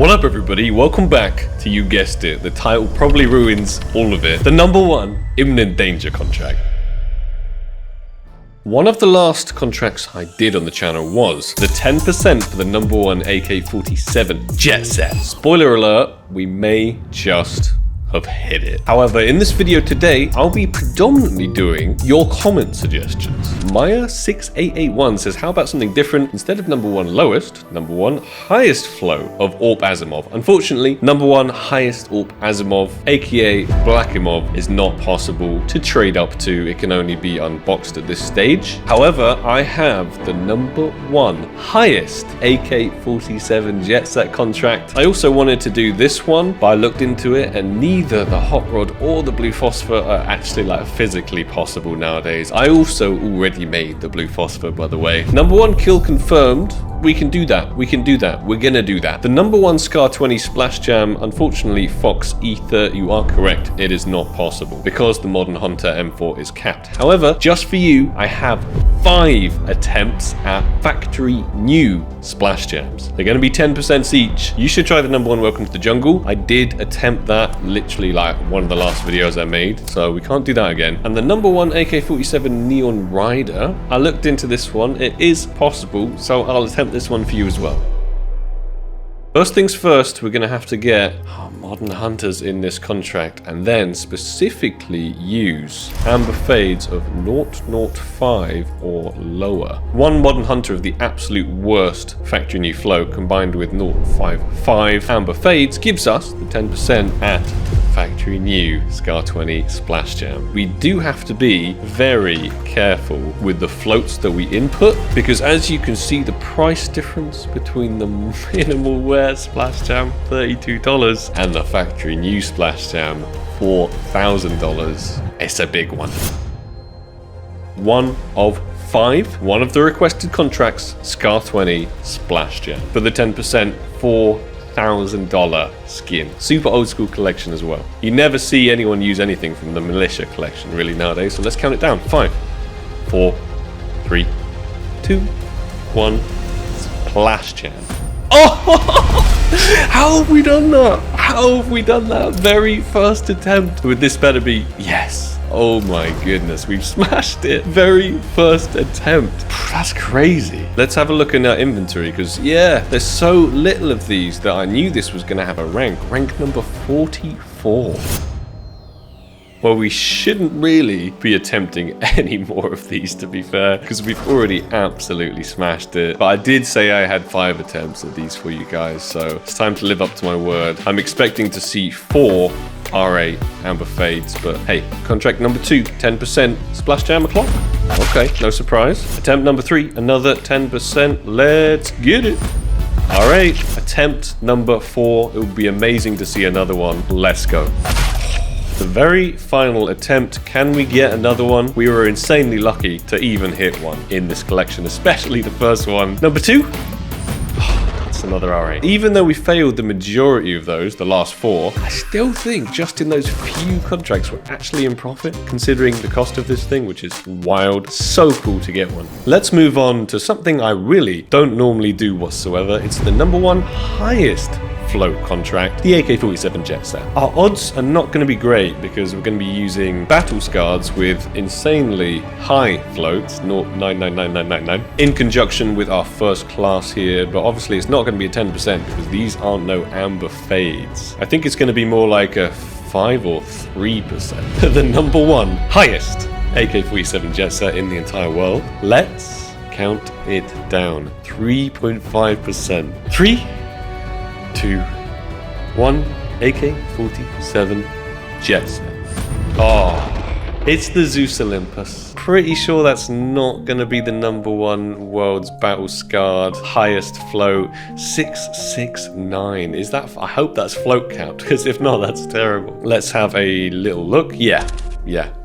What up everybody, welcome back to, you guessed it, the title probably ruins all of it, the #1 Imminent Danger contract. One of the last contracts I did on the channel was the 10% for the #1 AK-47 jet set. Spoiler alert, we may just have hit it. However, in this video today, I'll be predominantly doing your comment suggestions. Maya6881 says, how about something different? Instead of #1 lowest, #1 highest flow of AWP Asimov. Unfortunately, #1 highest AWP Asimov, aka Blackimov, is not possible to trade up to. It can only be unboxed at this stage. However, I have the #1 highest AK-47 jet set contract. I also wanted to do this one, but I looked into it and neither the hot rod or the blue phosphor are actually physically possible nowadays. I also already made the blue phosphor, by the way. #1 kill confirmed. We can do that. We can do that. We're gonna do that. The #1 Scar 20 Splash Jam, unfortunately, Fox Ether, you are correct. It is not possible because the Modern Hunter M4 is capped. However, just for you, I have 5 attempts at factory new Splash Jams. They're gonna be 10% each. You should try the #1 Welcome to the Jungle. I did attempt that literally one of the last videos I made, so we can't do that again. And the #1 AK-47 Neon Rider, I looked into this one. It is possible, so I'll attempt this one for you as well. First things first, we're going to have to get Modern Hunters in this contract and then specifically use amber fades of 0.05 or lower. One Modern Hunter of the absolute worst factory new flow combined with 0.55 amber fades gives us the 10% at factory new Scar 20 Splash Jam. We do have to be very careful with the floats that we input because, as you can see, the price difference between the minimal wear Splash Jam $32 and the factory new Splash Jam $4,000. It's a big one. One of 5, one of the requested contracts, Scar 20 Splash Jam for the 10% $4,000 skin. Super old school collection as well. You never see anyone use anything from the Militia collection really nowadays, so let's count it down. 5, 4, 3, 2, 1, Splash Jam. Oh! How have we done that? How have we done that? Very first attempt. Would this better be? Yes. Oh my goodness, we've smashed it. Very first attempt. That's crazy. Let's have a look in our inventory because, yeah, there's so little of these that I knew this was going to have a rank. Rank number 44. Well, we shouldn't really be attempting any more of these, to be fair, because we've already absolutely smashed it. But I did say I had 5 attempts at these for you guys, so it's time to live up to my word. I'm expecting to see 4 RA amber fades, but hey, contract number 2, 10% Splash Jam o'clock. Okay, no surprise. Attempt number 3, another 10%. Let's get it. All right, attempt number 4. It would be amazing to see another one. Let's go. The very final attempt. Can we get another one? We were insanely lucky to even hit one in this collection, especially the first one. Number 2. That's another RA. Even though we failed the majority of those, the last 4, I still think just in those few contracts we're actually in profit, considering the cost of this thing, which is wild. So cool to get one. Let's move on to something I really don't normally do whatsoever. It's the #1 highest float contract, the AK-47 jet set. Our odds are not going to be great because we're going to be using battle scars with insanely high floats, 0.999999, in conjunction with our first class here, but obviously it's not going to be a 10% because these aren't no amber fades. I think it's going to be more like a 5 or 3%. The #1 highest AK-47 jet set in the entire world. Let's count it down. 3.5%. 3, 2, 1, AK-47 jet set. Oh, it's the Zeus Olympus. Pretty sure that's not going to be the #1 world's battle scarred highest float. 669. Is that? I hope that's float count, because if not, that's terrible. Let's have a little look. Yeah,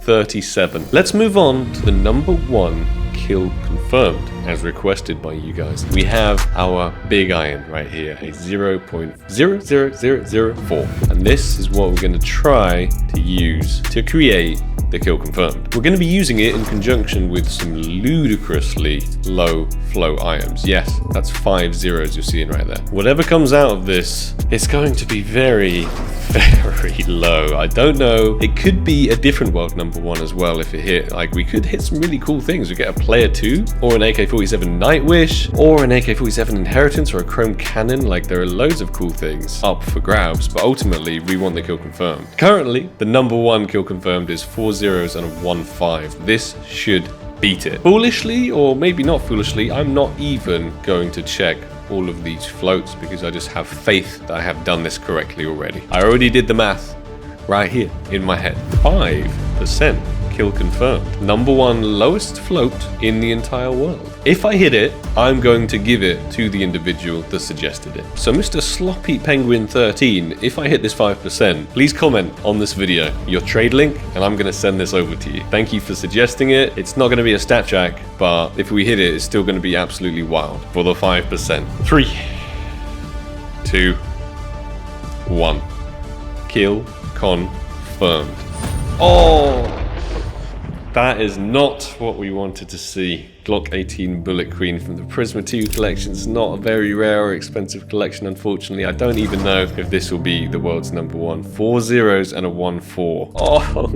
37. Let's move on to the #1 kill confirmed. as requested by you guys. We have our big iron right here, a 0.00004. And this is what we're going to try to use to create the kill confirmed. We're going to be using it in conjunction with some ludicrously low flow items. Yes, that's 5 zeros you're seeing right there. Whatever comes out of this, it's going to be very, very low. I don't know. It could be a different world number 1 as well if it hit. Like, we could hit some really cool things. We get a player 2, or an AK-47 Nightwish, or an AK-47 Inheritance, or a chrome cannon. Like, there are loads of cool things up for grabs, but ultimately we want the kill confirmed. Currently, the number 1 kill confirmed is 4 zeros and a 1-5. This should beat it. Foolishly, or maybe not foolishly, I'm not even going to check all of these floats because I just have faith that I have done this correctly already. I already did the math right here in my head. 5% kill confirmed. Number 1 lowest float in the entire world. If I hit it, I'm going to give it to the individual that suggested it. So Mr. Sloppy Penguin 13, if I hit this 5%, please comment on this video your trade link and I'm going to send this over to you. Thank you for suggesting it. It's not going to be a stat track, but if we hit it, it's still going to be absolutely wild for the 5%. 3, 2, 1. Kill confirmed. Oh! That is not what we wanted to see. Glock 18 Bullet Queen from the Prisma 2 collection is not a very rare or expensive collection, unfortunately. I don't even know if this will be the world's number 1. 4 zeros and a 1-4. Oh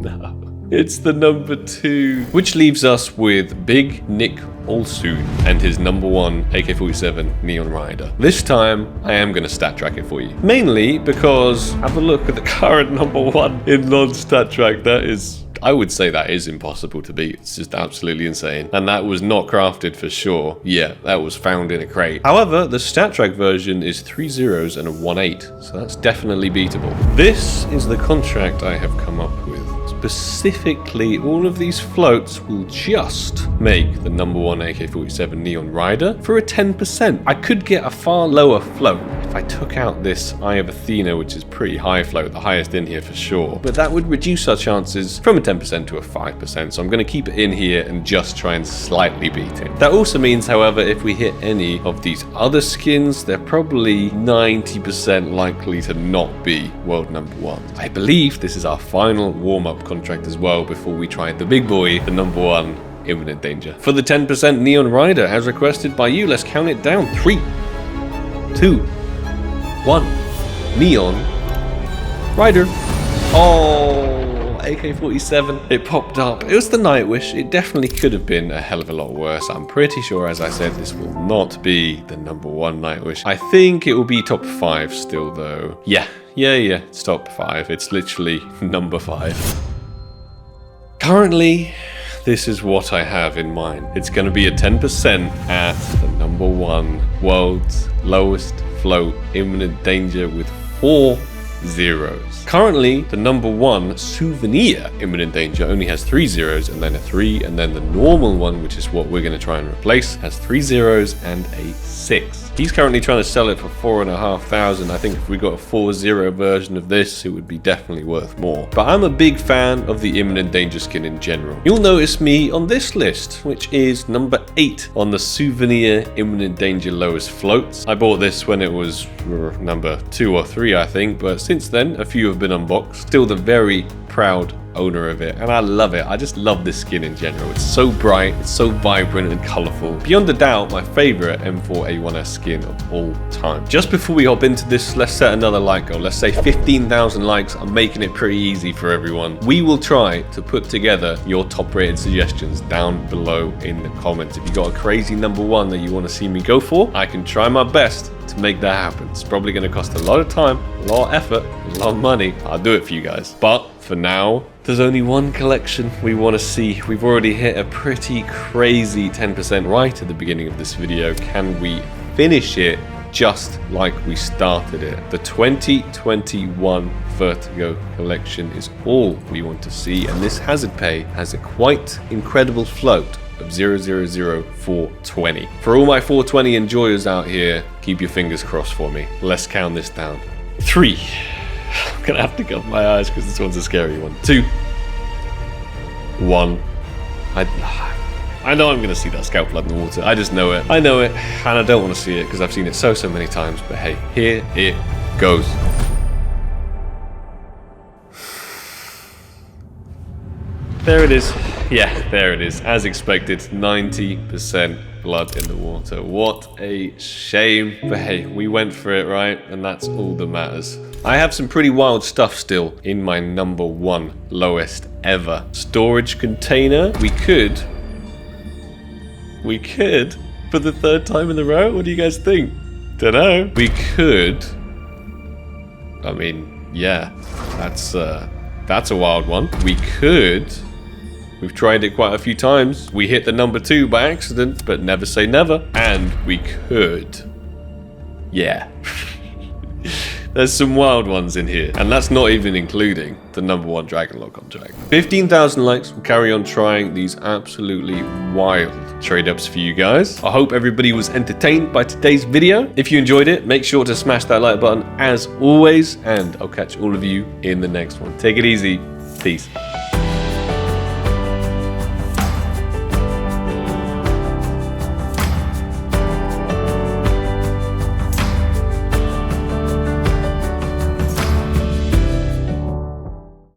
no. It's the number 2. Which leaves us with Big Nick Olsoon and his number 1 AK-47 Neon Rider. This time, I am going to stat track it for you. Mainly because, have a look at the current number 1 in non-stat track. That is... I would say that is impossible to beat. It's just absolutely insane. And that was not crafted for sure. Yeah, that was found in a crate. However, the stat track version is 3 zeros and a 1-8. So that's definitely beatable. This is the contract I have come up with. Specifically, all of these floats will just make the number 1 AK-47 Neon Rider for a 10%. I could get a far lower float if I took out this Eye of Athena, which is pretty high float, the highest in here for sure. But that would reduce our chances from a 10% to a 5%. So I'm going to keep it in here and just try and slightly beat it. That also means, however, if we hit any of these other skins, they're probably 90% likely to not be world number 1. I believe this is our final warm-up contract as well before we try the big boy, the number 1 Imminent Danger. For the 10% Neon Rider, as requested by you, let's count it down. 3, 2, 1. Neon Rider. Oh, AK-47. It popped up. It was the Nightwish. It definitely could have been a hell of a lot worse. I'm pretty sure, as I said, this will not be the number 1 Nightwish. I think it will be top 5 still, though. Yeah, it's top 5. It's literally number 5. Currently, this is what I have in mind. It's going to be a 10% at the number 1 world's lowest float Imminent Danger with 4 zeros. Currently, the number 1 Souvenir Imminent Danger only has 3 zeros and then a 3, and then the normal one, which is what we're going to try and replace, has 3 zeros and a 6. He's currently trying to sell it for 4,500. I think if we got a 4-0 version of this, it would be definitely worth more. But I'm a big fan of the Imminent Danger skin in general. You'll notice me on this list, which is number 8 on the Souvenir Imminent Danger lowest floats. I bought this when it was number 2 or 3, I think, but since then, a few have been unboxed. Still the very proud owner of it, and I love it. I just love this skin in general. It's so bright, it's so vibrant and colorful. Beyond a doubt, my favorite M4A1S skin of all time. Just before we hop into this, let's set another like goal. Let's say 15,000 likes. I'm making it pretty easy for everyone. We will try to put together your top rated suggestions down below in the comments. If you got a crazy number 1 that you want to see me go for, I can try my best to make that happen. It's probably going to cost a lot of time, a lot of effort, a lot of money. I'll do it for you guys. But for now, there's only one collection we want to see. We've already hit a pretty crazy 10% right at the beginning of this video. Can we finish it just like we started it? The 2021 Vertigo collection is all we want to see, and this hazard pay has a quite incredible float of 000420. For all my 420 enjoyers out here, keep your fingers crossed for me. Let's count this down. 3. I'm gonna have to cover my eyes because this one's a scary one. 2, 1. I know I'm going to see that scalp flood in the water. I just know it. I know it, and I don't want to see it because I've seen it so many times. But hey, here it goes. There it is. Yeah, there it is. As expected, 90% blood in the water. What a shame. But hey, we went for it, right? And that's all that matters. I have some pretty wild stuff still in my number 1 lowest ever storage container. We could, for the 3rd time in a row, what do you guys think? Dunno. We could, I mean, yeah, that's a wild one. We could, we've tried it quite a few times. We hit the number 2 by accident, but never say never. And we could, yeah. There's some wild ones in here, and that's not even including the number 1 Dragon Lore contract. 15,000 likes. We'll carry on trying these absolutely wild trade ups for you guys. I hope everybody was entertained by today's video. If you enjoyed it, make sure to smash that like button as always, and I'll catch all of you in the next one. Take it easy. Peace.